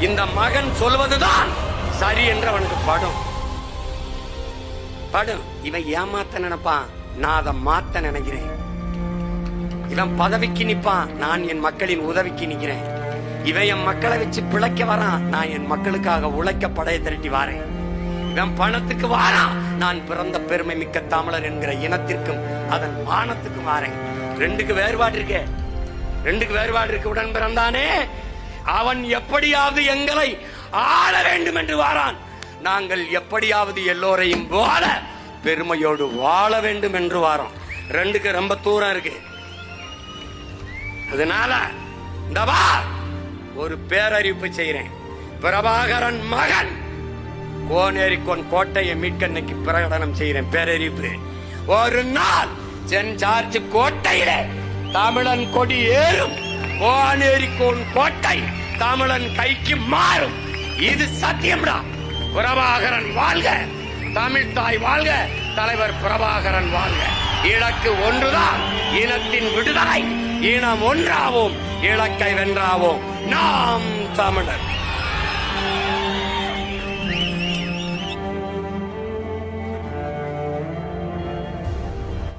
இந்த மகன் சொல்வதுதான் சரி என்று அவனுக்கு படும். இவன் ஏமாத்த நினைப்பான், நான் அதை மாத்த நினைக்கிறேன். இவன் பதவிக்கு நிப்பான், நான் என் மக்களின் உதவிக்கு நிக்கிறேன். இவன் என் மக்களை வச்சு பிழைக்க வரான், நான் என் மக்களுக்காக உழைக்க படைய திரட்டி வாரேன். இவன் பணத்துக்கு வாரான், நான் பிறந்த பெருமை மிக்க தமிழர் என்கிற இனத்திற்கும் அதன் மானத்துக்கும் வாரேன். ரெண்டுக்கு வேறுபாடு இருக்கு. உடன் பிறந்தானே அவன் எப்படியாவது எங்களை ஆள வேண்டும் என்று வாரான். நாங்கள் எப்படியாவது எல்லோரையும் வாழ பெருமையோடு வாழ வேண்டும் என்று வாரோம். ரெண்டுக்கு ரொம்ப தூரம் இருக்கு. அதனால ஒரு பேரறிவிப்பு செய்கிறேன். பிரபாகரன் மகன் கோனேரிக்கோன் கோட்டையை மீட்கன்னைக்கு பிரகடனம் செய்கிறேன். பேரறிவிப்பு. ஒரு நாள் சென்ட் ஜார்ஜ் கோட்டையில தமிழன் கொடி ஏறும். கோனேரிக்கோன் கோட்டை தமிழன் கைக்கு மாறும். இது சத்தியம்டா. பிரபாகரன் வாழ்க, தமிழ் தாய் வாழ்க, தலைவர் பிரபாகரன் வாழ்க. இலக்கு ஒன்றுதான், இனத்தின் விடுதலை. இனம் ஒன்றாவோம், இலக்கை வென்றாவோம். நாம் தமிழர்.